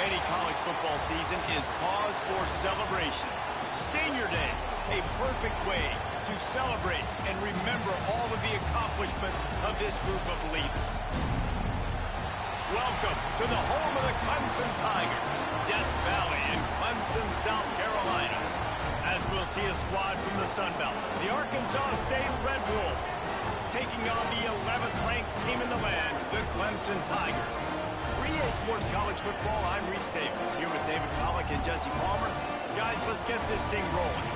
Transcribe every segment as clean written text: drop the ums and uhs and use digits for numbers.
any college football season is cause for celebration. Senior Day, a perfect way to celebrate and remember all of the accomplishments of this group of leaders. Welcome to the home of the Clemson Tigers, Death Valley in Clemson, South Carolina. As we'll see a squad from the Sun Belt, the Arkansas State Red Wolves, taking on the 11th ranked team in the land, the Clemson Tigers. For EA Sports College Football, I'm Reese Davis, here with David Pollack and Jesse Palmer. Guys, let's get this thing rolling.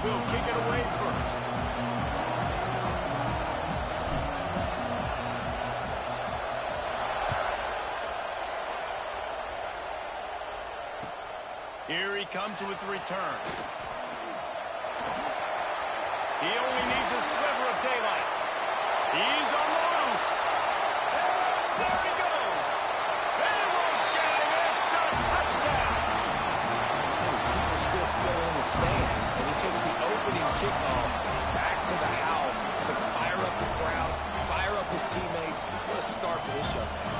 Will kick it away first. Here he comes with the return. He only needs a sliver of daylight. He's on the loose. And there he goes. They won't get him. It's a touchdown. People still fill in the stands. And he takes the opening kickoff back to the house to fire up the crowd, fire up his teammates. What a start for this young man.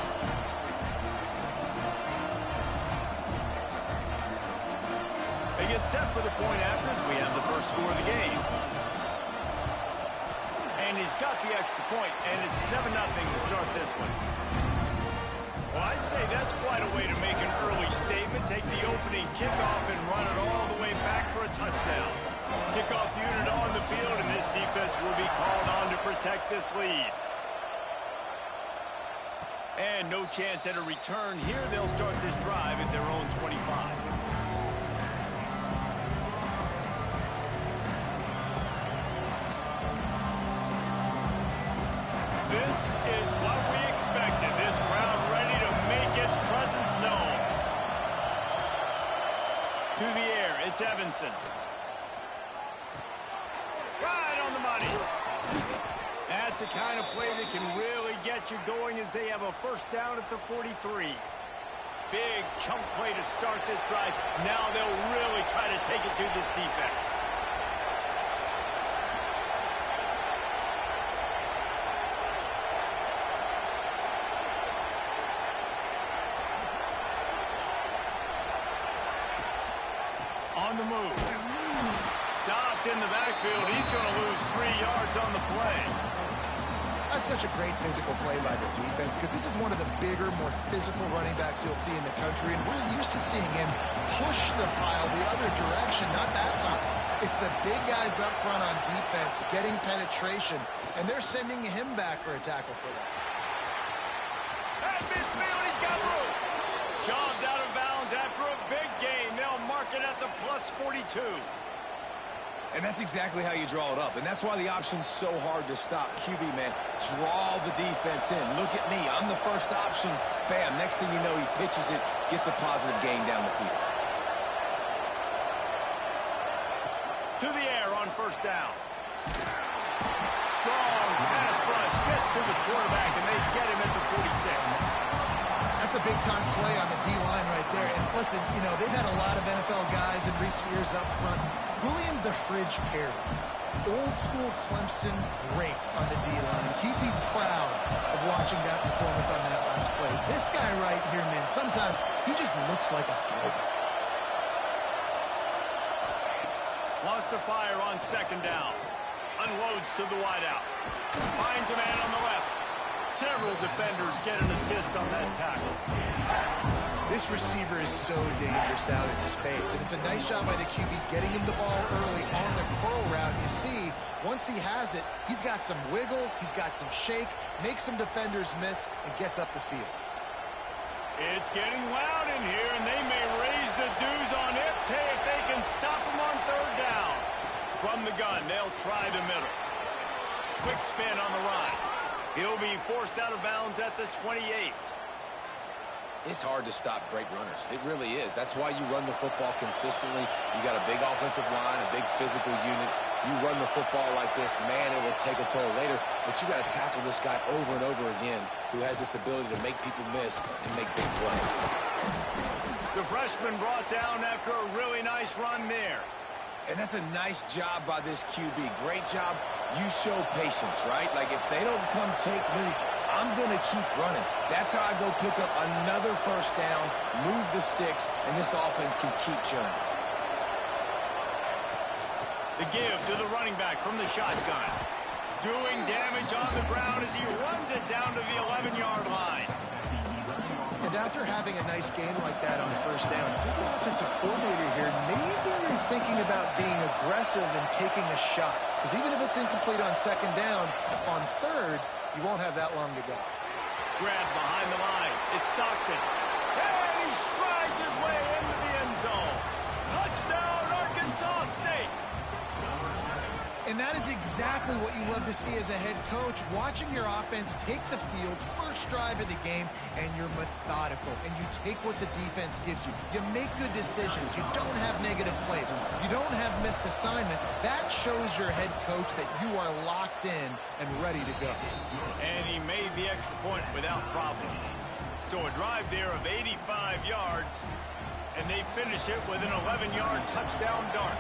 They get set for the point after as we have the first score of the game. And he's got the extra point, and it's 7-0 to start this one. Well, I'd say that's quite a way to make an early statement. Take the opening kickoff and run it all the way back for a touchdown. Kickoff unit on the field, and this defense will be called on to protect this lead. And no chance at a return here. They'll start this drive at their own 25. This is what we expected. This crowd ready to make its presence known. To the air, it's Evanson. Right on the money. That's the kind of play that can really get you going as they have a first down at the 43. Big chunk play to start this drive. Now they'll really try to take it to this defense. On the move. Stopped in the backfield. He's going to lose 3 yards on the play. That's such a great physical play by the defense because this is one of the bigger, more physical running backs you'll see in the country, and we're used to seeing him push the pile the other direction, not that time. It's the big guys up front on defense getting penetration, and they're sending him back for a tackle for that. At midfield, he's got room. Shoved out of bounds after a big gain. They'll mark it at the plus 42. And that's exactly how you draw it up. And that's why the option's so hard to stop. QB, man, draw the defense in. Look at me. I'm the first option. Bam. Next thing you know, he pitches it, gets a positive gain down the field. To the air on first down. Strong pass rush. Gets to the quarterback, and they get him at the 46. That's a big-time play on the D-line right there. And listen, you know, they've had a lot of NFL guys in recent years up front. William the Fridge Perry, old-school Clemson, great on the D-line. He'd be proud of watching that performance on that last play. This guy right here, man, sometimes he just looks like a throwback. Wants to fire on second down. Unloads to the wideout. Finds a man on the left. Several defenders get an assist on that tackle. This receiver is so dangerous out in space, and it's a nice job by the QB getting him the ball early on the curl route. You see, once he has it, he's got some wiggle, he's got some shake, makes some defenders miss, and gets up the field. It's getting loud in here, and they may raise the dues on it if they can stop him on third down. From the gun, they'll try the middle. Quick spin on the run. He'll be forced out of bounds at the 28th. It's hard to stop great runners. It really is. That's why you run the football consistently. You got a big offensive line, a big physical unit. You run the football like this, man, it will take a toll later. But you got to tackle this guy over and over again who has this ability to make people miss and make big plays. The freshman brought down after a really nice run there. And that's a nice job by this QB. Great job. You show patience, right? Like, if they don't come take me, I'm going to keep running. That's how I go pick up another first down, move the sticks, and this offense can keep churning. The give to the running back from the shotgun. Doing damage on the ground as he runs it down to the 11-yard line. And after having a nice game like that on first down, if you're the offensive coordinator here, maybe you're thinking about being aggressive and taking a shot. Because even if it's incomplete on second down, on third, you won't have that long to go. Grab behind the line. It's Stockton. And he strides his way into the end zone. Touchdown, Arkansas State. And that is exactly what you love to see as a head coach, watching your offense take the field, first drive of the game, and you're methodical, and you take what the defense gives you. You make good decisions. You don't have negative plays. You don't have missed assignments. That shows your head coach that you are locked in and ready to go. And he made the extra point without problem. So a drive there of 85 yards, and they finish it with an 11-yard touchdown dart.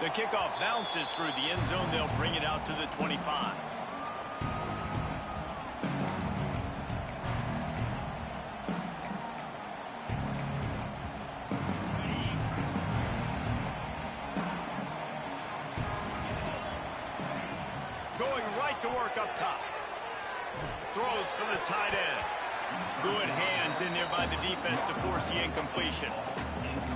The kickoff bounces through the end zone. They'll bring it out to the 25. Going right to work up top. Throws for the tight end. Good hands in there by the defense to force the incompletion.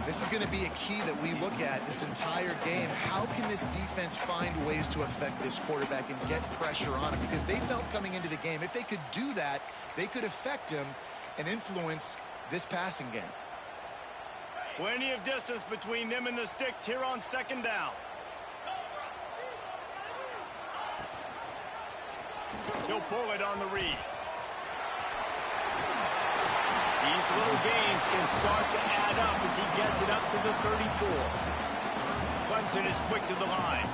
This is going to be a key that we look at this entire game. How can this defense find ways to affect this quarterback and get pressure on him? Because they felt coming into the game, if they could do that, they could affect him and influence this passing game. Plenty of distance between them and the sticks here on second down. He'll pull it on the read. These little games can start to add up as he gets it up to the 34. Clemson is quick to the line.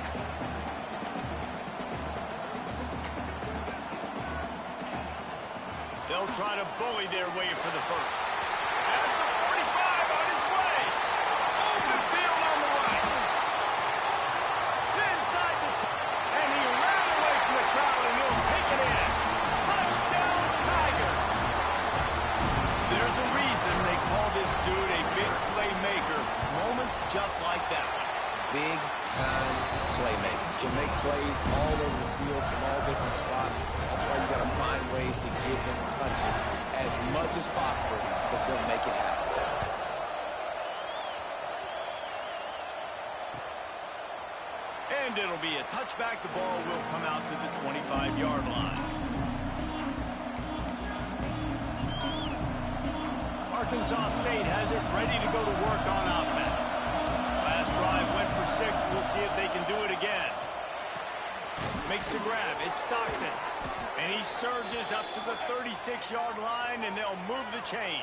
They'll try to bully their way for the first. At the 45 on his way. Open field on the right. Inside the and he ran away from the crowd and he'll take it in. Touchdown Tiger. There's a reason they call this dude a big playmaker. Moments just like that. Big-time playmaker. Can make plays all over the field from all different spots. That's why you got to find ways to give him touches as much as possible because he'll make it happen. And it'll be a touchback. The ball will come out to the 25-yard line. Arkansas State has it ready to go to work on offense. Last drive went for 6. We'll see if they can do it again. Makes the grab. It's Stockton. And he surges up to the 36-yard line, and they'll move the chains.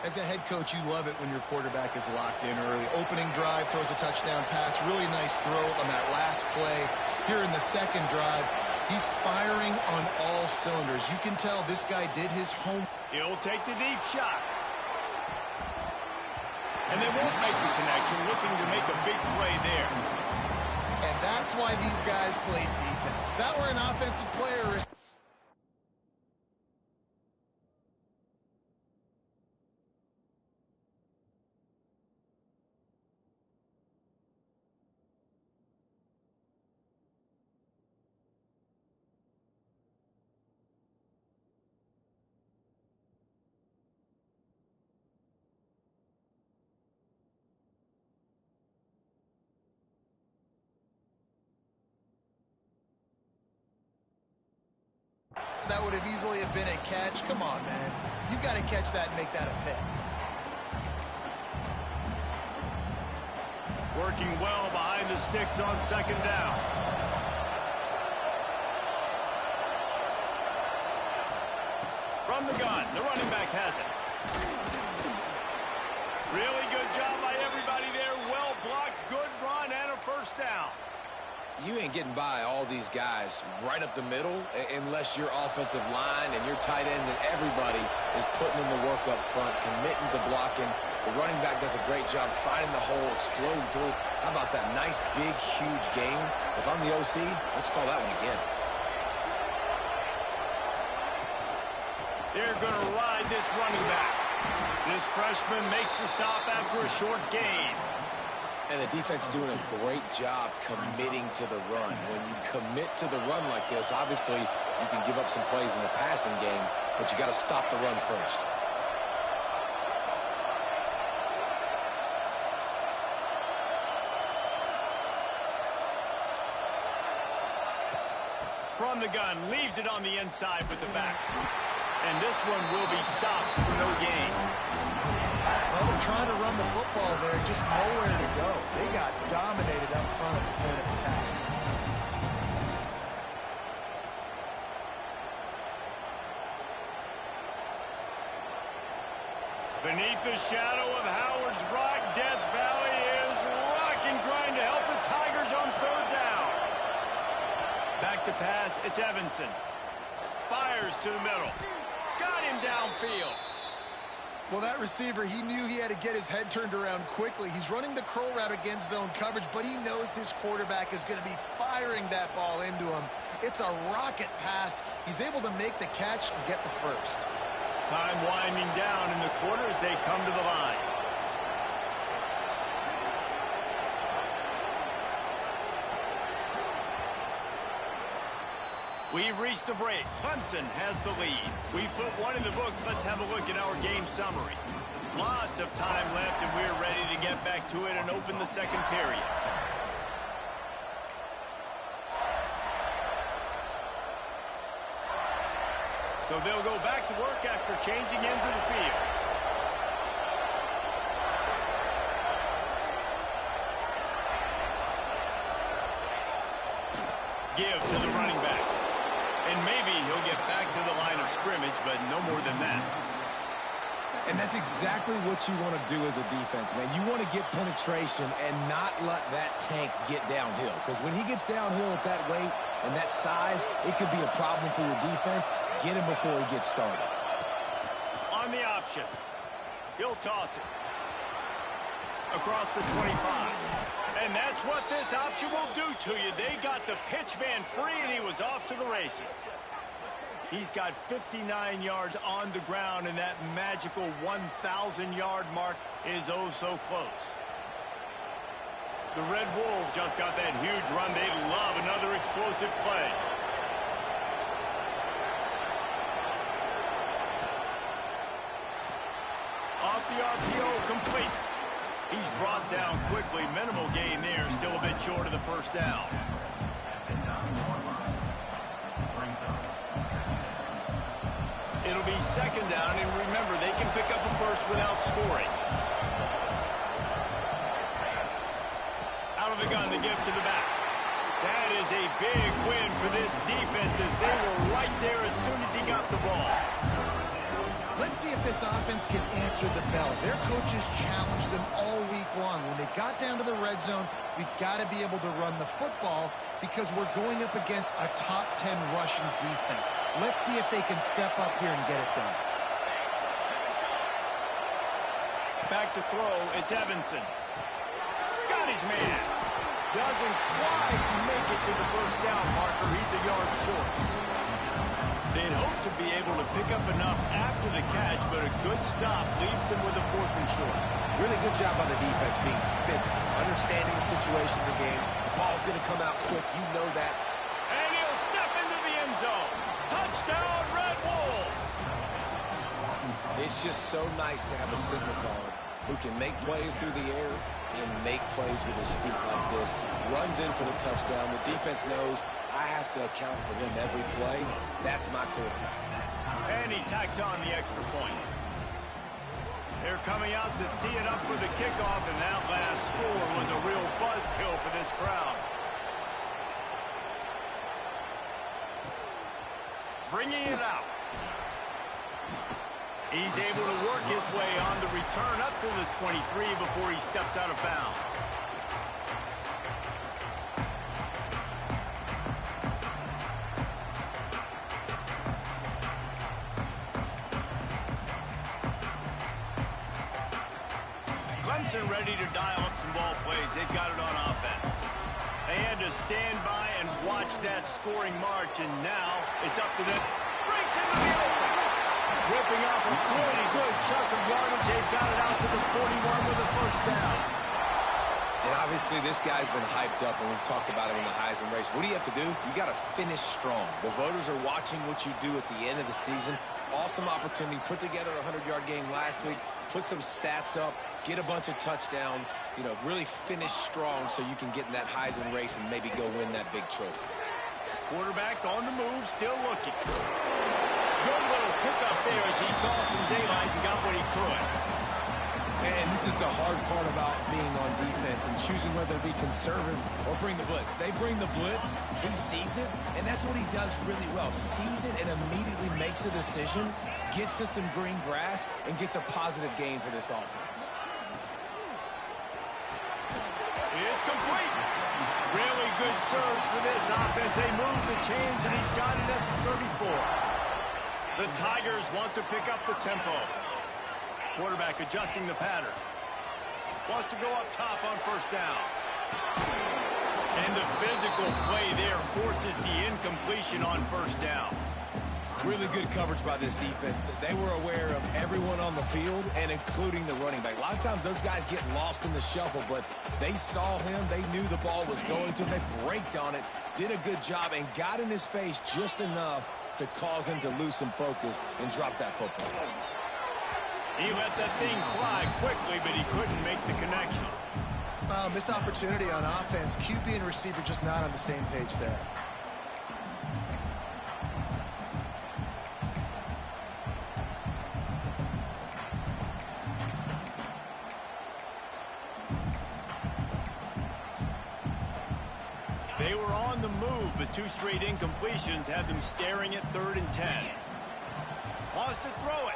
As a head coach, you love it when your quarterback is locked in early. Opening drive, throws a touchdown pass. Really nice throw on that last play. Here in the second drive, he's firing on all cylinders. You can tell this guy did his homework. He'll take the deep shot. And they won't make the connection, looking to make a big play there. And that's why these guys played defense. If that were an offensive player... That would have easily have been a catch. Come on, man. You got to catch that and make that a pick. Working well behind the sticks on second down. From the gun, the running back has it. Really good job by everybody there. Well blocked, good run, and a first down. You ain't getting by all these guys right up the middle unless your offensive line and your tight ends and everybody is putting in the work up front, committing to blocking. The running back does a great job finding the hole, exploding through. How about that nice, big, huge game? If I'm the OC, let's call that one again. They're going to ride this running back. This freshman makes the stop after a short gain. And the defense doing a great job committing to the run. When you commit to the run like this, obviously you can give up some plays in the passing game, but you got to stop the run first. From the gun, leaves it on the inside with the back. And this one will be stopped for no gain. Well, they're trying to run the football there, just nowhere to go. They got dominated up front at the point of attack. Beneath the shadow of Howard's Rock, Death Valley is rocking, trying to help the Tigers on third down. Back to pass, it's Evanson. Fires to the middle. Got him downfield. Well, that receiver, he knew he had to get his head turned around quickly. He's running the curl route against zone coverage, but he knows his quarterback is going to be firing that ball into him. It's a rocket pass. He's able to make the catch and get the first. Time winding down in the quarter as they come to the line. We've reached the break. Clemson has the lead. We put one in the books. Let's have a look at our game summary. Lots of time left, and we're ready to get back to it and open the second period. So they'll go back to work after changing into the field. Give to the running back. And maybe he'll get back to the line of scrimmage, but no more than that. And that's exactly what you want to do as a defense, man. You want to get penetration and not let that tank get downhill. Because when he gets downhill at that weight and that size, it could be a problem for your defense. Get him before he gets started. On the option. He'll toss it. Across the 25. And that's what this option will do to you. They got the pitch man free, and he was off to the races. He's got 59 yards on the ground, and that magical 1,000-yard mark is oh so close. The Red Wolves just got that huge run. They love another explosive play. Off the RPO, complete. He's brought down quickly. Minimal gain there. Still a bit short of the first down. It'll be second down, and remember, they can pick up a first without scoring. Out of the gun to give to the back. That is a big win for this defense as they were right there as soon as he got the ball. Let's see if this offense can answer the bell. Their coaches challenged them all week long. When they got down to the red zone, we've got to be able to run the football because we're going up against a top 10 rushing defense. Let's see if they can step up here and get it done. Back to throw, it's Evanson. Got his man. Doesn't quite make it to the first down marker. He's a yard short. They'd hope to be able to pick up enough after the catch, but a good stop leaves them with a 4th and short. Really good job by the defense being physical, understanding the situation of the game. The ball's going to come out quick. You know that. And he'll step into the end zone. Touchdown, Red Wolves! It's just so nice to have a signal caller who can make plays through the air and make plays with his feet like this. Runs in for the touchdown. The defense knows I have to account for him every play. That's my quarterback. And he tacks on the extra point. They're coming out to tee it up for the kickoff, and that last score was a real buzzkill for this crowd. Bringing it out. He's able to work his way on the return up to the 23 before he steps out of bounds. Clemson ready to dial up some ball plays. They've got it on offense. They had to stand by and watch that scoring march, and now it's up to them. Breaks into the open. Ripping off a pretty good chunk of yardage. They've got it out to the 41 with a first down. And obviously this guy's been hyped up, and we've talked about him in the Heisman race. What do you have to do? You got to finish strong. The voters are watching what you do at the end of the season. Awesome opportunity. Put together a 100-yard game last week. Put some stats up. Get a bunch of touchdowns. You know, really finish strong so you can get in that Heisman race and maybe go win that big trophy. Quarterback on the move, still looking. Good little pickup there as he saw some daylight and got what he could. And this is the hard part about being on defense and choosing whether to be conservative or bring the blitz. They bring the blitz, he sees it, and that's what he does really well. Sees it and immediately makes a decision, gets to some green grass, and gets a positive gain for this offense. It's complete. Really good surge for this offense. They move the chains, and he's got it at the 34. The Tigers want to pick up the tempo. Quarterback adjusting the pattern. Wants to go up top on first down. And the physical play there forces the incompletion on first down. Really good coverage by this defense. They were aware of everyone on the field and including the running back. A lot of times those guys get lost in the shuffle, but they saw him. They knew the ball was going to him. They braked on it, did a good job, and got in his face just enough to cause him to lose some focus and drop that football. He let that thing fly quickly, but he couldn't make the connection. Missed opportunity on offense. QB and receiver just not on the same page there. They were on the move, but two straight incompletions had them staring at 3rd and 10. Wants to throw it.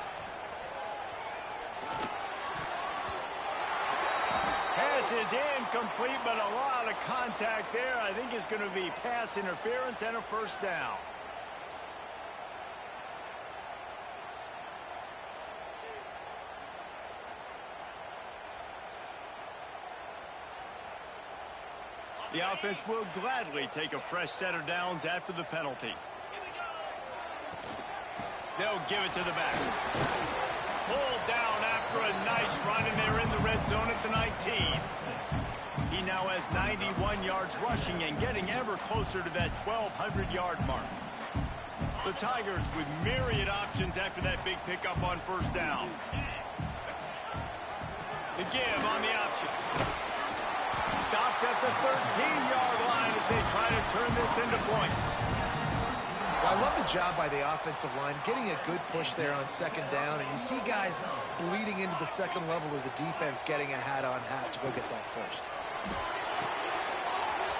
Pass is incomplete, but a lot of contact there. I think it's going to be pass interference and a first down. The offense will gladly take a fresh set of downs after the penalty. They'll give it to the back. Pulled down after a nice run, and they're in the red zone at the 19. He now has 91 yards rushing and getting ever closer to that 1,200-yard mark. The Tigers with myriad options after that big pickup on first down. The give on the option. Stopped at the 13-yard line as they try to turn this into points. Well, I love the job by the offensive line, getting a good push there on second down, and you see guys bleeding into the second level of the defense getting a hat-on-hat to go get that first.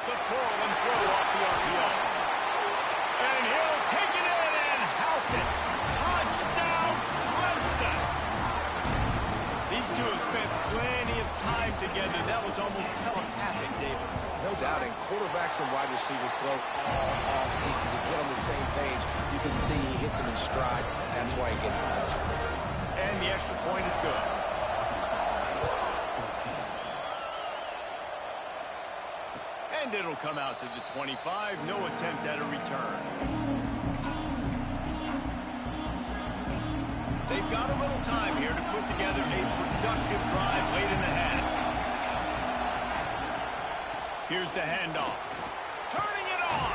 The pull and throw off the RPO. And he'll take it in and house it. Touchdown, Clemson. These two have spent plenty of time together. That was almost telepathic, David. No doubt, and quarterbacks and wide receivers throw all offseason to get on the same page. You can see he hits him in stride. That's why he gets the touchdown. And the extra point is good. And it'll come out to the 25. No attempt at a return. They've got a little time here to put together a productive drive late in the half. Here's the handoff. Turning it on.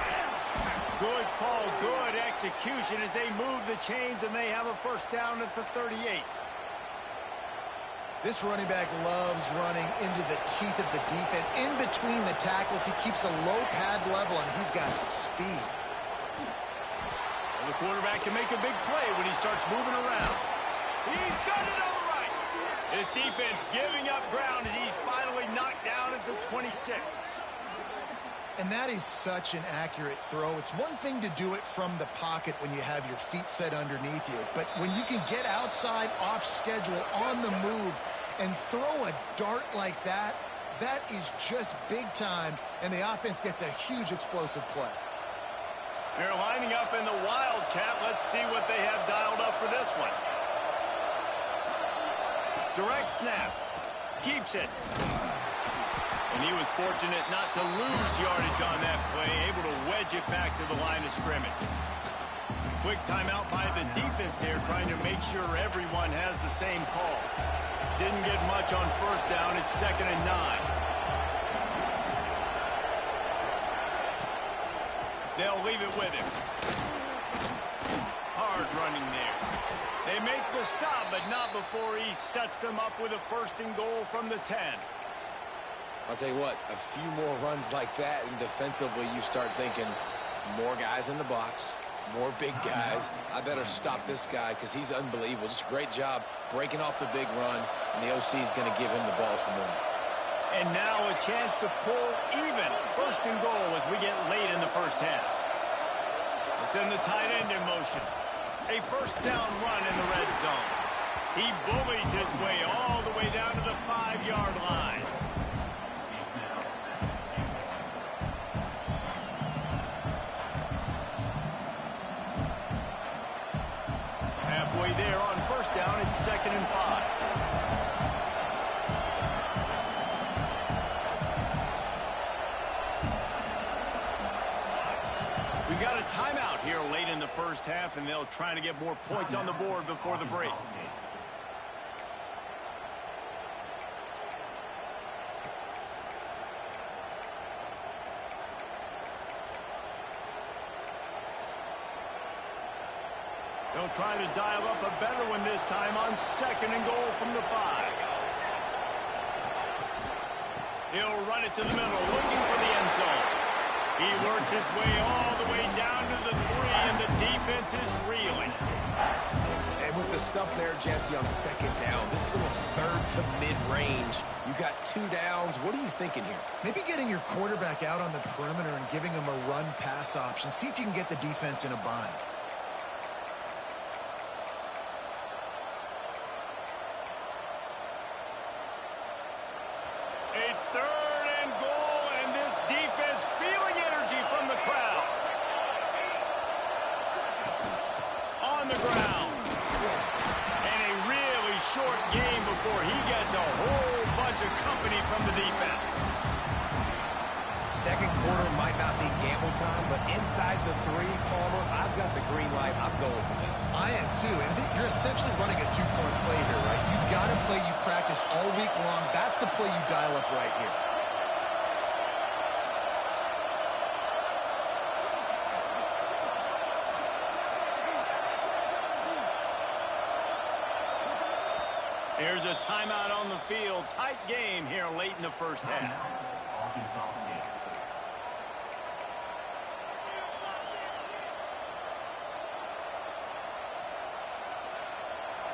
Good call, good execution as they move the chains, and they have a first down at the 38. This running back loves running into the teeth of the defense. In between the tackles, he keeps a low pad level, and he's got some speed. Well, the quarterback can make a big play when he starts moving around. He's got it all right. This defense giving up ground as he's finally knocked down at the 26. And that is such an accurate throw. It's one thing to do it from the pocket when you have your feet set underneath you, but when you can get outside, off schedule, on the move, and throw a dart like that, that is just big time, and the offense gets a huge explosive play. They're lining up in the Wildcat. Let's see what they have dialed up for this one. Direct snap. Keeps it. And he was fortunate not to lose yardage on that play, able to wedge it back to the line of scrimmage. Quick timeout by the defense there, trying to make sure everyone has the same call. Didn't get much on first down. It's 2nd and 9. They'll leave it with him. Hard running there. They make the stop, but not before he sets them up with a 1st and goal from the 10. I'll tell you what, a few more runs like that, and defensively you start thinking more guys in the box, more big guys. I better stop this guy because he's unbelievable. Just a great job breaking off the big run, and the OC is going to give him the ball some more. And now a chance to pull even 1st and goal as we get late in the first half. Let's send the tight end in motion. A 1st down run in the red zone. He bullies his way all the way down to the 5-yard line. Halfway there on 1st down, it's 2nd and 5. We got a timeout here late in the first half, and they'll try to get more points on the board before the break. They'll try to dial up a better one this time on 2nd and goal from the 5. He'll run it to the middle, looking for the end zone. He works his way all the way down to the 3, and the defense is reeling. And with the stuff there, Jesse, on 2nd down, this little 3rd to mid-range, you got 2 downs. What are you thinking here? Maybe getting your quarterback out on the perimeter and giving him a run-pass option. See if you can get the defense in a bind. A 3rd and goal, and this defense feeling energy from the crowd. On the ground. And a really short game before he gets a whole bunch of company from the defense. 2nd quarter might not be gamble time, but inside the 3, Palmer, I've got the green light. I'm going for this. I am too, and you're essentially running a 2-point play here, right? You've got a play you practice all week long. That's the play you dial up right here. Here's a timeout on the field. Tight game here late in the first half.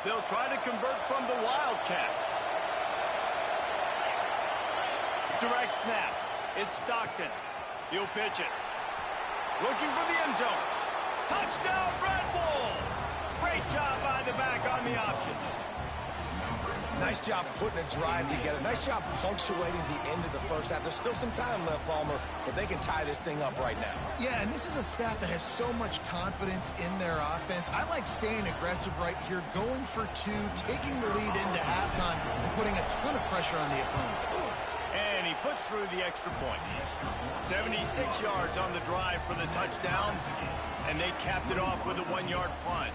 They'll try to convert from the Wildcat. Direct snap. It's Stockton. He'll pitch it. Looking for the end zone. Touchdown, Red Wolves! Great job by the back on the option. Nice job putting a drive together. Nice job punctuating the end of the first half. There's still some time left, Palmer, but they can tie this thing up right now. Yeah, and this is a staff that has so much confidence in their offense. I like staying aggressive right here, going for 2, taking the lead into halftime, and putting a ton of pressure on the opponent. And he puts through the extra point. 76 yards on the drive for the touchdown, and they capped it off with a 1-yard plunge.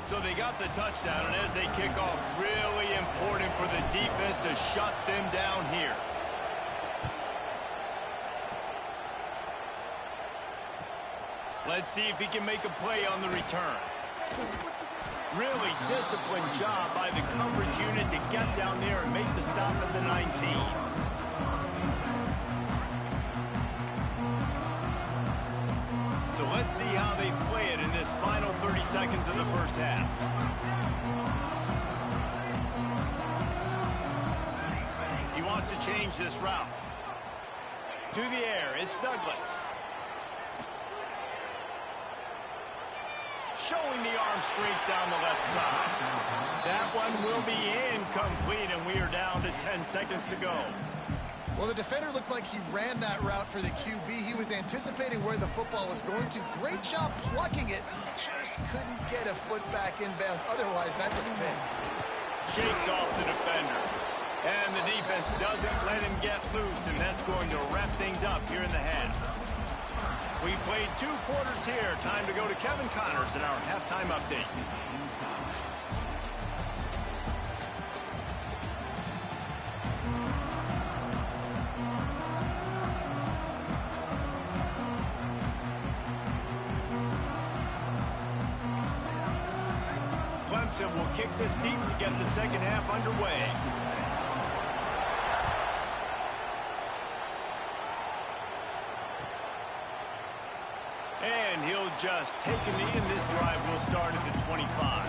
So they got the touchdown, and as they kick off, really important for the defense to shut them down here. Let's see if he can make a play on the return. Really disciplined job by the coverage unit to get down there and make the stop at the 19. So let's see how they play it in this final 30 seconds of the first half. He wants to change this route. To the air, it's Douglas. Showing the arm strength down the left side. That one will be incomplete, and we are down to 10 seconds to go. Well, the defender looked like he ran that route for the QB. He was anticipating where the football was going to. Great job plucking it. Just couldn't get a foot back inbounds. Otherwise, that's a pick. Shakes off the defender. And the defense doesn't let him get loose, and that's going to wrap things up here in the half. We played 2 quarters here. Time to go to Kevin Connors in our halftime update. Clemson will kick this deep to get the second half underway. And he'll just take a knee, and this drive will start at the 25.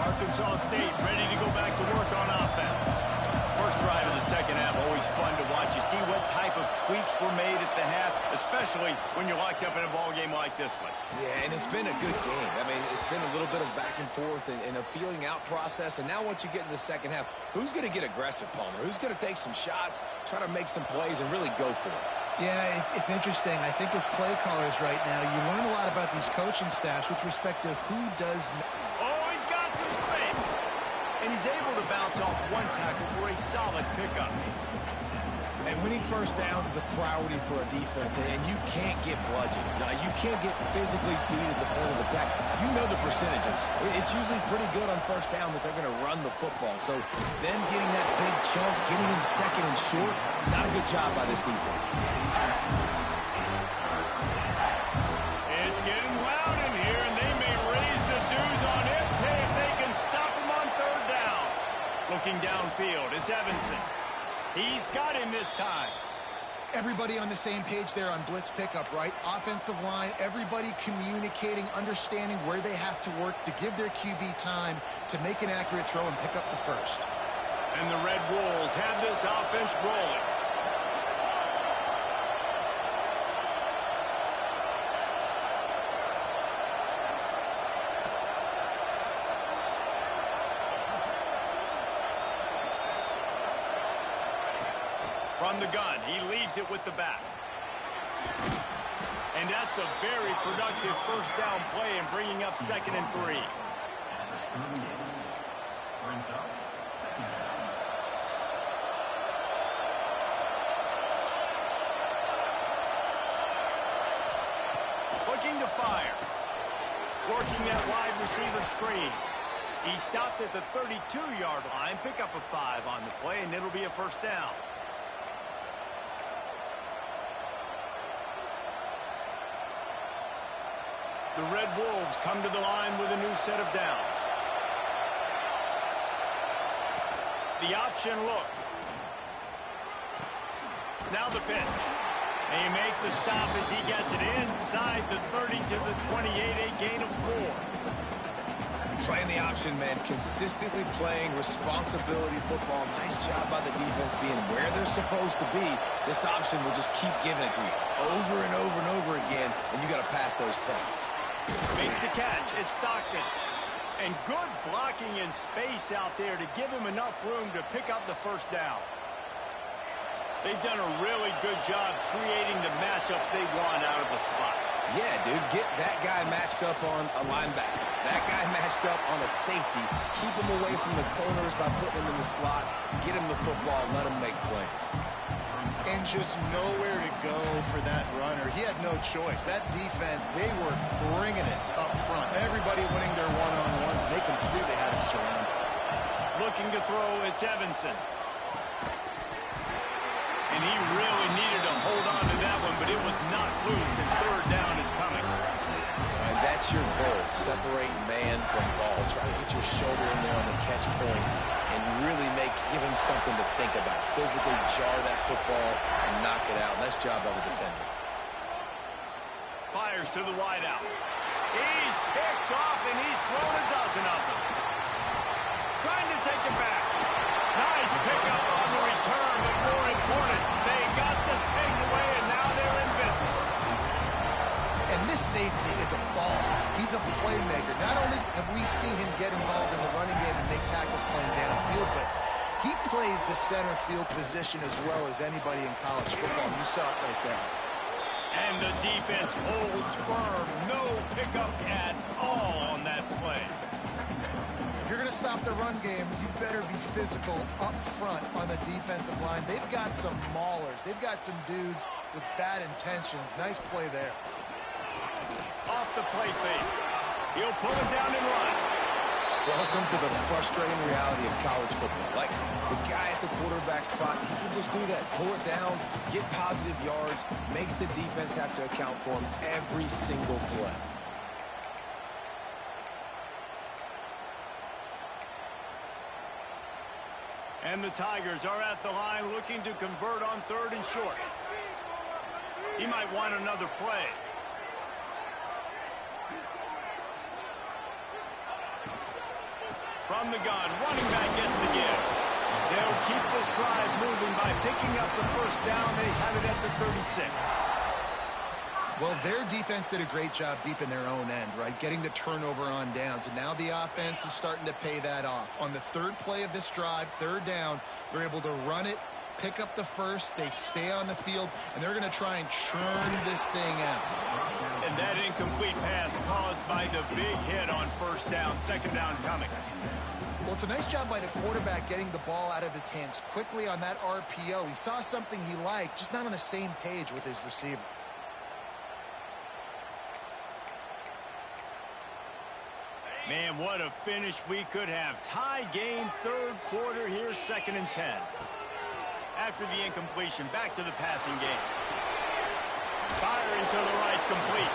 Arkansas State ready to go back to work on offense. First drive of the second half, always fun to watch. You see what type of tweaks were made at the half, especially when you're locked up in a ball game like this one. Yeah, and it's been a good game. I mean, it's been a little bit of back and forth and a feeling out process. And now once you get in the second half, who's going to get aggressive, Palmer? Who's going to take some shots, try to make some plays, and really go for it? Yeah, it's interesting. I think as play callers right now, you learn a lot about these coaching staffs with respect to who does. Oh, he's got some space. And he's able to bounce off one tackle for a solid pickup. And winning first downs is a priority for a defense, and you can't get bludgeoned. You can't get physically beat at the point of attack. You know the percentages. It's usually pretty good on first down that they're going to run the football. So them getting that big chunk, getting in second and short, not a good job by this defense. It's getting loud in here, and they may raise the dues on him if they can stop him on third down. Looking downfield, it's Evanson. He's got him this time. Everybody on the same page there on blitz pickup, right? Offensive line, everybody communicating, understanding where they have to work to give their QB time to make an accurate throw and pick up the first. And the Red Wolves have this offense rolling. From the gun, he leaves it with the back. And that's a very productive first down play and bringing up 2nd and 3. Looking to fire. Working that wide receiver screen. He stopped at the 32-yard line. Pick up a 5 on the play, and it'll be a first down. The Red Wolves come to the line with a new set of downs. The option look. Now the pitch. They make the stop as he gets it inside the 30 to the 28, a gain of 4. Playing the option, man. Consistently playing responsibility football. Nice job by the defense being where they're supposed to be. This option will just keep giving it to you over and over and over again, and you got to pass those tests. Makes the catch. It's Stockton. And good blocking in space out there to give him enough room to pick up the first down. They've done a really good job creating the matchups they want out of the slot. Yeah, dude, get that guy matched up on a linebacker. That guy matched up on a safety. Keep him away from the corners by putting him in the slot. Get him the football. Let him make plays. And just nowhere to go for that runner. He had no choice. That defense, they were bringing it up front. Everybody winning their one-on-ones, and they completely had him surrounded. Looking to throw, it's Evanson. And he really needed to hold on to that one, but it was not loose, and third down is coming. And that's your goal, separate man from ball. Try to get your shoulder in there on the catch point and really give him something to think about. Physically jar that football and knock it out. Nice job by the defender. Fires to the wideout. He's picked off, and he's thrown a dozen of them. Trying to take it back. Nice pickup on the return, but more important, they got the takeaway, and now they're in business. And this safety is a ball hawk. He's a playmaker. Not only have we seen him get involved in the running game and make tackles playing downfield, but he plays the center field position as well as anybody in college football. You saw it right there. And the defense holds firm. No pickup at all on that play. If you're going to stop the run game, you better be physical up front on the defensive line. They've got some maulers. They've got some dudes with bad intentions. Nice play there. Off the play fake. He'll pull it down and run. Welcome to the frustrating reality of college football. Like, the guy at the quarterback spot, he can just do that. Pull it down, get positive yards, makes the defense have to account for him every single play. And the Tigers are at the line looking to convert on 3rd and short. He might want another play. From the gun, running back gets the give. They'll keep this drive moving by picking up the first down. They have it at the 36. Well, their defense did a great job deep in their own end, right? Getting the turnover on downs. And now the offense is starting to pay that off. On the 3rd play of this drive, 3rd down, they're able to run it, pick up the first, they stay on the field, and they're going to try and churn this thing out. And that incomplete pass caused by the big hit on 1st down, 2nd down coming. Well, it's a nice job by the quarterback getting the ball out of his hands quickly on that RPO. He saw something he liked, just not on the same page with his receiver. Man, what a finish we could have. Tie game, 3rd quarter here, 2nd and 10. After the incompletion, back to the passing game. Firing to the right, complete.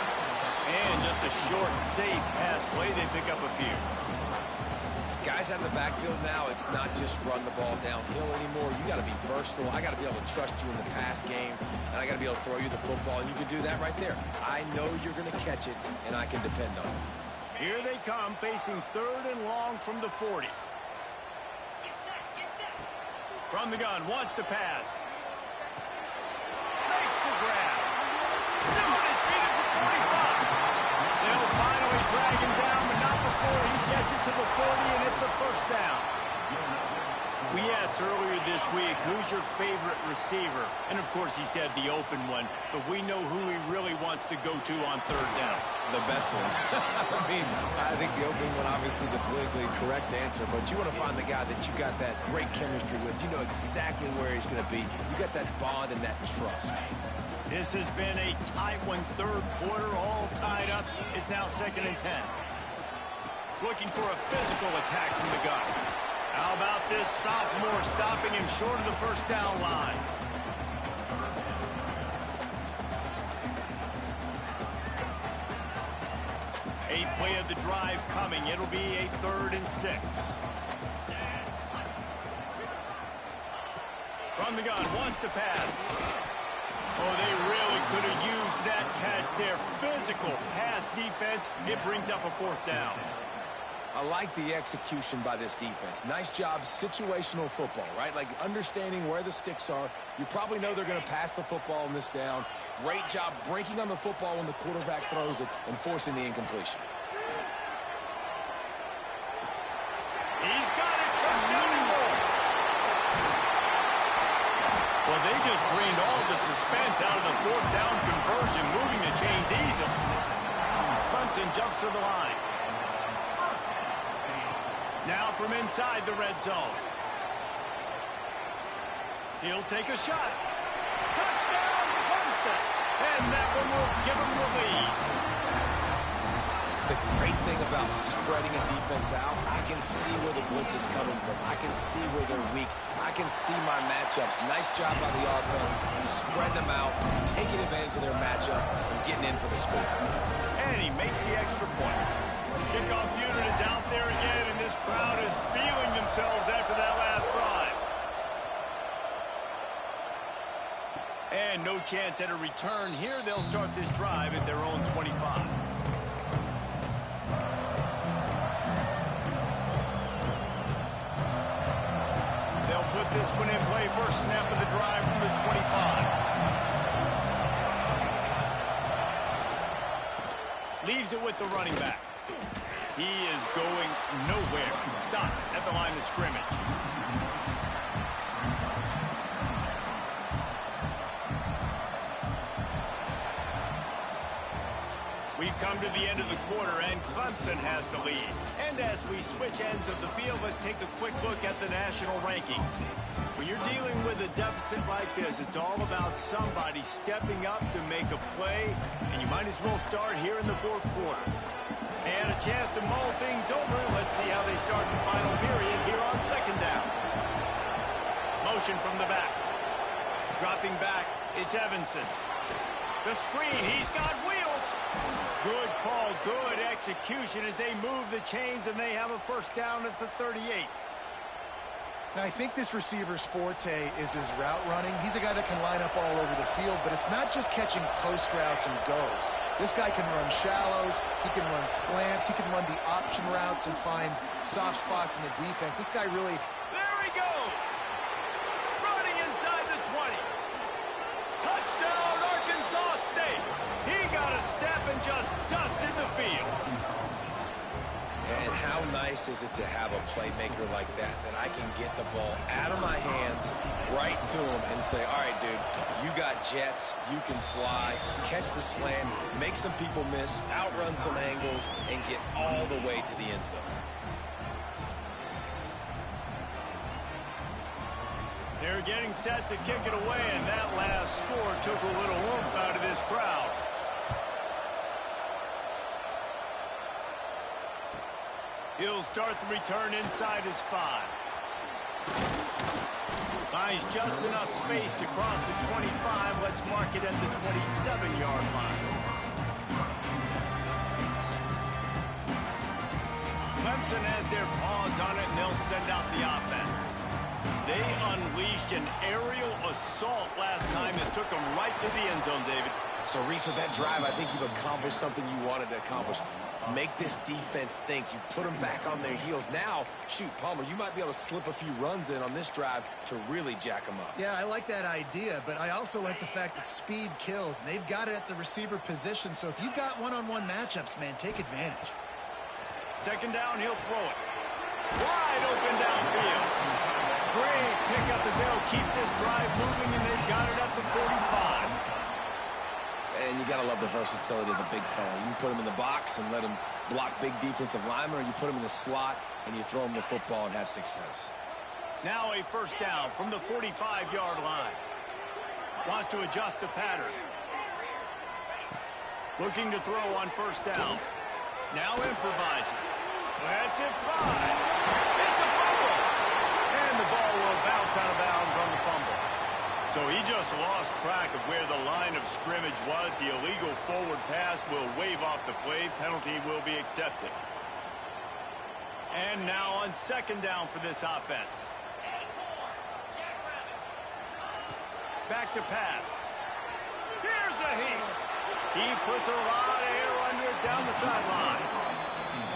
And just a short, safe pass play. They pick up a few. Guys out of the backfield now, it's not just run the ball downhill anymore. You got to be versatile. I got to be able to trust you in the pass game, and I got to be able to throw you the football, and you can do that right there. I know you're going to catch it, and I can depend on it. Here they come, facing 3rd and long from the 40. From the gun, wants to pass. Makes the grab. Still on his feet at the 45. They'll finally drag him down, but not before he gets it to the 40, and it's a 1st down. We asked earlier this week, who's your favorite receiver? And, of course, he said the open one, but we know who he really wants to go to on 3rd down. The best one. I think the opening one, obviously the politically correct answer, but you want to find the guy that you got that great chemistry with. You know exactly where he's going to be. You got that bond and that trust. This has been a tight one, 3rd quarter, all tied up. It's now 2nd and 10. Looking for a physical attack from the gun. How about this sophomore stopping him short of the 1st down line? Eighth play of the drive coming. It'll be a 3rd and 6. From the gun, wants to pass. Oh, they really could have used that catch there. Physical pass defense. It brings up a 4th down. I like the execution by this defense. Nice job, situational football, right? Like understanding where the sticks are. You probably know they're going to pass the football on this down. Great job breaking on the football when the quarterback throws it and forcing the incompletion. He's got it. 1st down and goal. Well, they just drained all the suspense out of the 4th down conversion, moving the chains easily. Clemson jumps to the line. Now from inside the red zone. He'll take a shot. Touchdown, Clemson. And that one will give him the lead. The great thing about spreading a defense out, I can see where the blitz is coming from. I can see where they're weak. I can see my matchups. Nice job by the offense. Spreading them out, taking advantage of their matchup, and getting in for the score. And he makes the extra point. Kickoff unit is out there again, and this crowd is feeling themselves after that last drive. And no chance at a return here. They'll start this drive at their own 25. this one in play. First snap of the drive from the 25. Leaves it with the running back. He is going nowhere. Stop at the line of scrimmage. We've come to the end of the quarter, and Clemson has the lead. And as we switch ends of the field, let's take a quick look at the national rankings. When you're dealing with a deficit like this, it's all about somebody stepping up to make a play, and you might as well start here in the fourth quarter. And a chance to mull things over. Let's see how they start the final period here on second down. Motion from the back. Dropping back, it's Evanson. The screen, he's got wheels. Good call, good execution as they move the chains, and they have a first down at the 38. Now, I think this receiver's forte is his route running. He's a guy that can line up all over the field, but it's not just catching post routes and goes. This guy can run shallows, he can run slants, he can run the option routes and find soft spots in the defense. This guy really... There he goes! Running inside the 20. Touchdown, Arkansas State! He got a step and just dusted the field. And how nice is it to have a playmaker like that I can get the ball out of my hands right to him and say, all right, dude, you got jets, you can fly, catch the slant, make some people miss, outrun some angles, and get all the way to the end zone. They're getting set to kick it away, and that last score took a little oomph out of this crowd. He'll start the return inside his 5. Finds just enough space to cross the 25. Let's mark it at the 27-yard line. Clemson has their paws on it, and they'll send out the offense. They unleashed an aerial assault last time and took them right to the end zone, David. So, Reese, with that drive, I think you've accomplished something you wanted to accomplish. Make this defense think. You've put them back on their heels. Now, shoot, Palmer, you might be able to slip a few runs in on this drive to really jack them up. Yeah, I like that idea, but I also like the fact that speed kills, and they've got it at the receiver position. So if you've got one-on-one matchups, man, take advantage. Second down, he'll throw it. Wide open downfield. Great pickup as they'll keep this drive moving, and they've got it at the 45. And you got to love the versatility of the big fella. You can put him in the box and let him block big defensive linemen, or you put him in the slot and you throw him the football and have success. Now a first down from the 45-yard line. Wants to adjust the pattern. Looking to throw on first down. Now improvising. Lets it fly. It's a fumble. And the ball will bounce out of bounds on the fumble. So he just lost track of where the line of scrimmage was. The illegal forward pass will wave off the play. Penalty will be accepted. And now on second down for this offense. Back to pass. Here's a heat. He puts a lot of air under it down the sideline.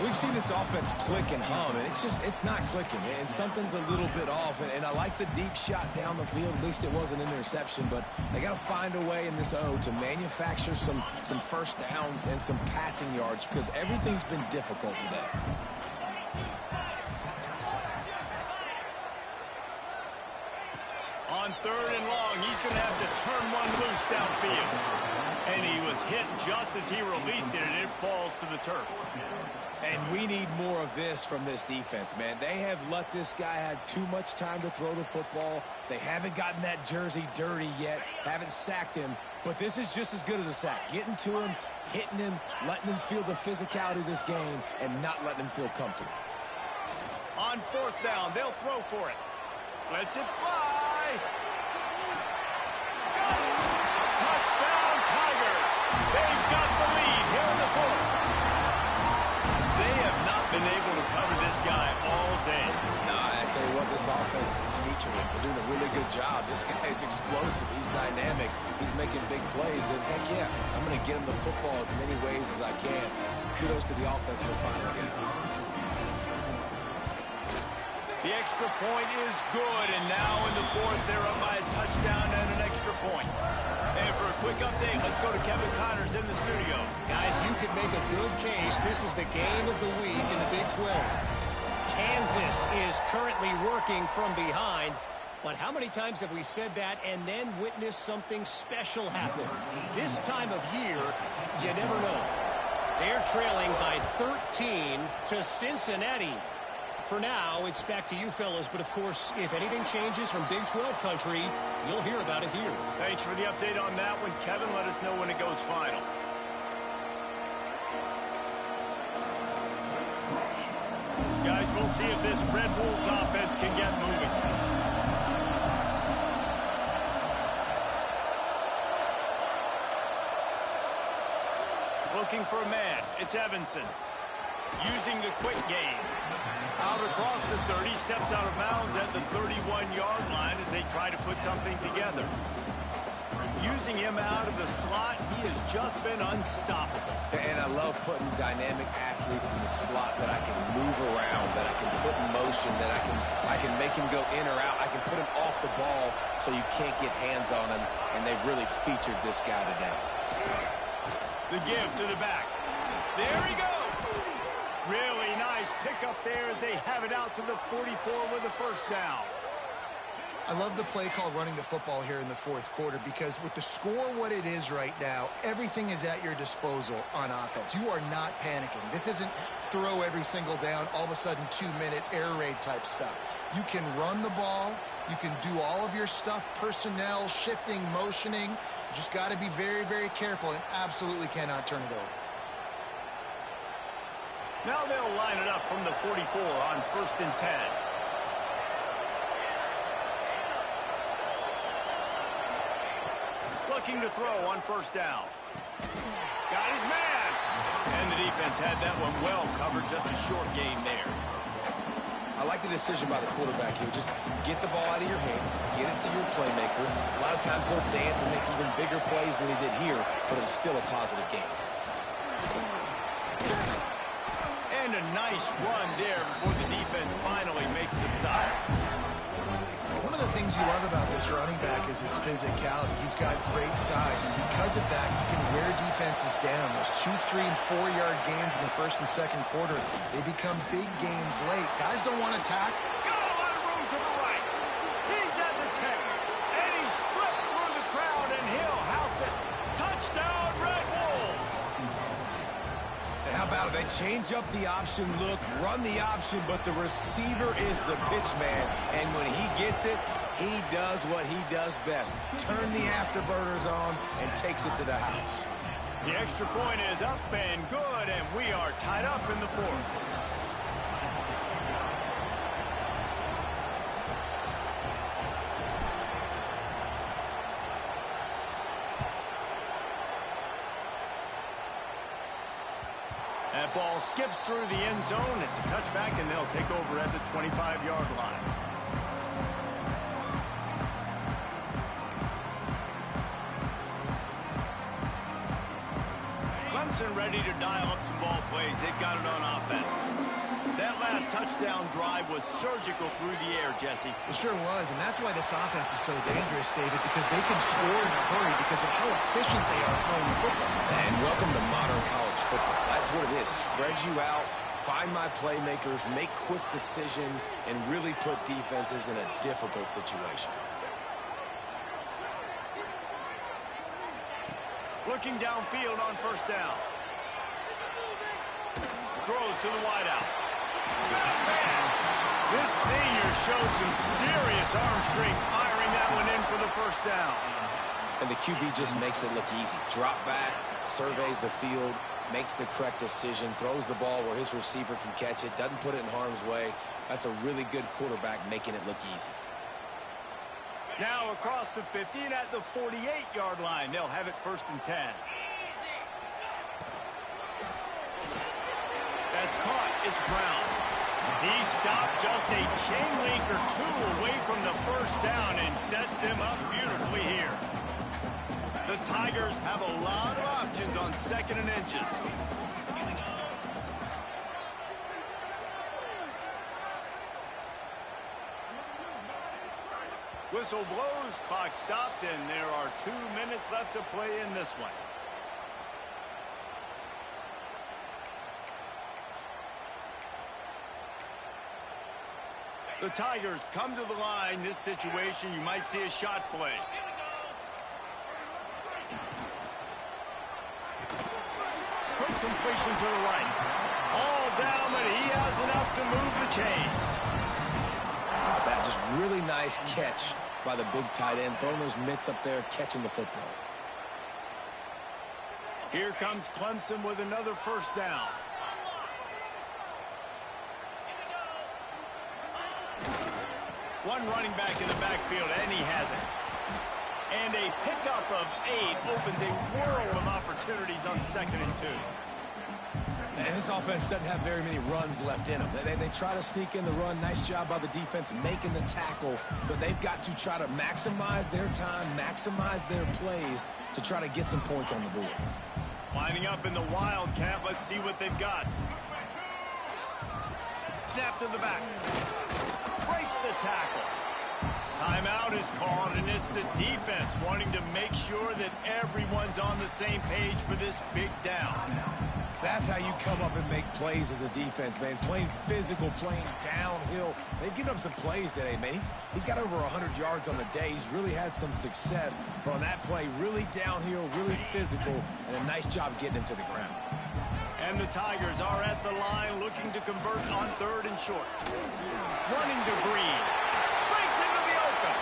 We've seen this offense click and hum, and it's not clicking, and something's a little bit off. And I like the deep shot down the field. At least it wasn't an interception, but they got to find a way in this to manufacture some first downs and some passing yards, because everything's been difficult today. On third and long, he's going to have to turn one loose downfield. And he was hit just as he released it, and it falls to the turf. And we need more of this from this defense, man. They have let this guy have too much time to throw the football. They haven't gotten that jersey dirty yet, haven't sacked him. But this is just as good as a sack. Getting to him, hitting him, letting him feel the physicality of this game, and not letting him feel comfortable. On fourth down, they'll throw for it. Lets it fly. Touchdown, Tigers. They've got the lead here in the fourth. They have not been able to cover this guy all day. No, I tell you what, this offense is featuring. They're doing a really good job. This guy's explosive. He's dynamic. He's making big plays. And heck yeah, I'm going to get him the football as many ways as I can. Kudos to the offense for finding it. The The extra point is good, and now in the fourth, they're up by a touchdown and an extra point. And for a quick update, let's go to Kevin Connors in the studio. Guys, you could make a good case. This is the game of the week in the Big 12. Kansas is currently working from behind. But how many times have we said that and then witnessed something special happen? This time of year, you never know. They're trailing by 13 to Cincinnati. For now, it's back to you fellas, but of course, if anything changes from Big 12 country, you'll hear about it here. Thanks for the update on that one, Kevin. Let us know when it goes final. Guys, we'll see if this Red Wolves offense can get moving. Looking for a man. It's Evanson. Using the quick game. Out across the 30, steps out of bounds at the 31-yard line as they try to put something together. Using him out of the slot, he has just been unstoppable. And I love putting dynamic athletes in the slot that I can move around, that I can put in motion, that I can make him go in or out. I can put him off the ball so you can't get hands on him, and they've really featured this guy today. The give to the back. There he goes. Really nice pickup there as they have it out to the 44 with a first down. I love the play call running the football here in the fourth quarter because with the score what it is right now, everything is at your disposal on offense. You are not panicking. This isn't throw every single down, all of a sudden 2-minute air raid type stuff. You can run the ball. You can do all of your stuff, personnel, shifting, motioning. You just got to be very, very careful and absolutely cannot turn it over. Now they'll line it up from the 44 on 1st and 10. Looking to throw on 1st down. Got his man. And the defense had that one well covered. Just a short game there. I like the decision by the quarterback here. Just get the ball out of your hands, get it to your playmaker. A lot of times he'll dance and make even bigger plays than he did here, but it was still a positive game. And a nice run there before the defense finally makes the stop. One of the things you love about this running back is his physicality. He's got great size, and because of that, he can wear defenses down. Those 2-, 3-, and 4-yard gains in the first and second quarter, they become big gains late. Guys don't want to tackle. Got a lot of room to the right. He's at the 10. And he slipped through the crowd, and he'll house it. Touchdown, Red Wolves. And how about it? They change up the option look, run the option, but the receiver is the pitch man. And when he gets it, he does what he does best. Turn the afterburners on and takes it to the house. The extra point is up and good, and we are tied up in the fourth. That ball skips through the end zone. It's a touchback, and they'll take over at the 25-yard line. Clemson ready to dial up some ball plays. They've got it on offense. That last touchdown drive was surgical through the air, Jesse. It sure was, and that's why this offense is so dangerous, David, because they can score in a hurry because of how efficient they are throwing the football. And welcome to modern college football. That's what it is. Spread you out, find my playmakers, make quick decisions, and really put defenses in a difficult situation. Looking downfield on 1st down. Throws to the wideout. This senior showed some serious arm strength firing that one in for the 1st down. And the QB just makes it look easy. Drop back, surveys the field, makes the correct decision, throws the ball where his receiver can catch it, doesn't put it in harm's way. That's a really good quarterback making it look easy. Now across the 50 and at the 48-yard line. They'll have it 1st and 10. That's caught. It's Brown. He stopped just a chain link or two away from the 1st down and sets them up beautifully here. The Tigers have a lot of options on 2nd and inches. Whistle blows, clock stops, and there are 2 minutes left to play in this one. The Tigers come to the line. This situation, you might see a shot play. Quick completion to the right. All down, but he has enough to move the chains. That just really nice catch by the big tight end, throwing those mitts up there, catching the football. Here comes Clemson with another first down. One running back in the backfield, and he has it. And a pickup of 8 opens a world of opportunities on 2nd and 2. And this offense doesn't have very many runs left in them. They try to sneak in the run. Nice job by the defense making the tackle. But they've got to try to maximize their time, maximize their plays to try to get some points on the board. Lining up in the Wildcat. Let's see what they've got. Snap to the back. Breaks the tackle. Timeout is called, and it's the defense wanting to make sure that everyone's on the same page for this big down. That's how you come up and make plays as a defense, man. Playing physical, playing downhill. They've given up some plays today, man. He's got over 100 yards on the day. He's really had some success. But on that play, really downhill, really physical, and a nice job getting him to the ground. And the Tigers are at the line looking to convert on 3rd and short. Running to Green. Breaks into the open.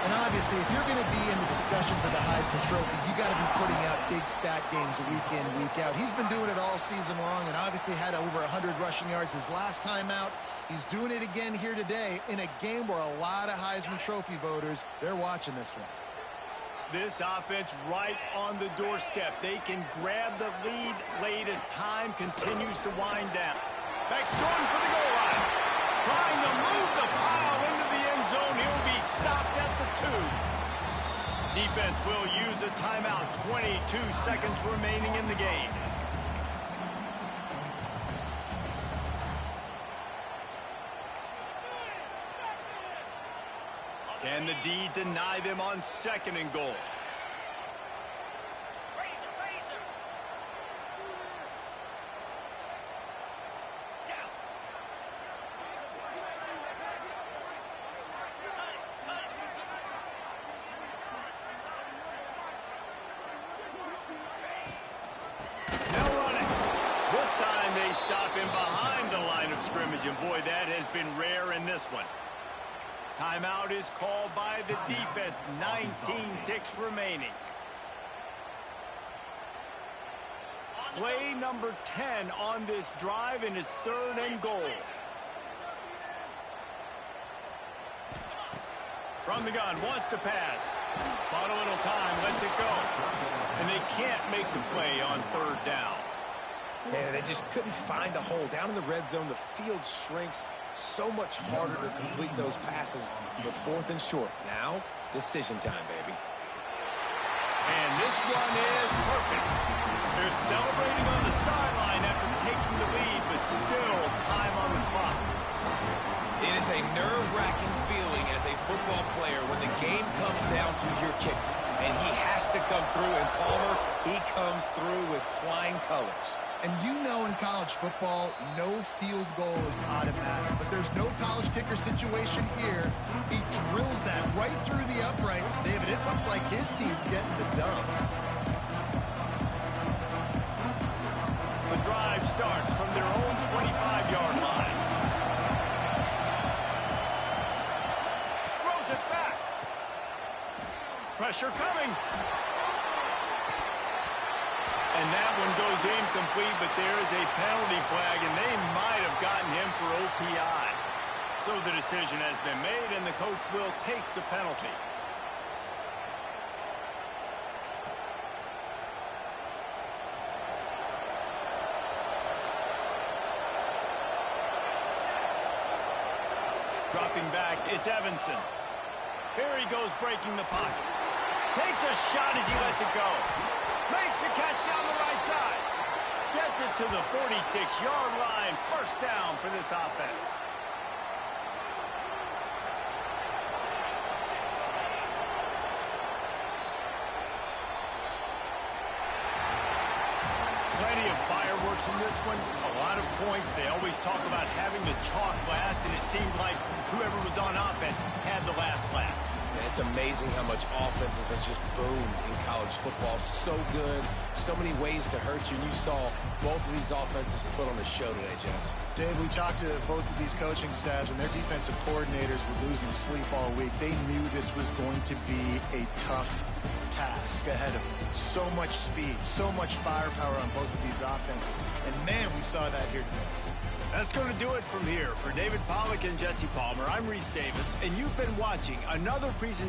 And obviously, if you're going to be in the discussion for the Heisman Trophy, you got to be putting out big stat games week in, week out. He's been doing it all season long and obviously had over 100 rushing yards his last time out. He's doing it again here today in a game where a lot of Heisman Trophy voters, they're watching this one. This offense right on the doorstep. They can grab the lead late as time continues to wind down. Beck's going for the goal line. Trying to move the pile into the end zone. He'll be stopped at the 2. Defense will use a timeout. 22 seconds remaining in the game. Can the D deny them on 2nd and goal? Now running. This time they stop him behind the line of scrimmage, and boy, that has been rare in this one. Timeout is called by the defense. 19 ticks remaining. Play number 10 on this drive, and it's 3rd and goal. From the gun, wants to pass. Bought a little time, lets it go. And they can't make the play on 3rd down. Man, they just couldn't find a hole. Down in the red zone, the field shrinks. So much harder to complete those passes. But 4th and short. Now, decision time, baby. And this one is perfect. They're celebrating on the sideline after taking the lead, but still time on the clock. It is a nerve-wracking feeling as a football player when the game comes down to your kicker. And he has to come through. And Palmer, he comes through with flying colors. And you know in college football, no field goal is automatic. But there's no college kicker situation here. He drills that right through the uprights. David, it looks like his team's getting the dub. The drive starts from their own 25-yard line. Throws it back. Pressure coming. And that one goes incomplete, but there is a penalty flag, and they might have gotten him for OPI. So the decision has been made, and the coach will take the penalty. Dropping back, it's Evanson. Here he goes breaking the pocket. Takes a shot as he lets it go. Makes the catch down the right side. Gets it to the 46-yard line. First down for this offense. in this one, a lot of points. They always talk about having the chalk last, and it seemed like whoever was on offense had the last laugh. Man, it's amazing how much offense has just boomed in college football. So good, so many ways to hurt you. And you saw both of these offenses put on a show today, Jess. Dave, we talked to both of these coaching staffs, and their defensive coordinators were losing sleep all week. They knew this was going to be a tough task ahead of them. So much speed, so much firepower on both of these offenses. And, man, we saw that here today. That's going to do it from here. For David Pollack and Jesse Palmer, I'm Reese Davis, and you've been watching another presentation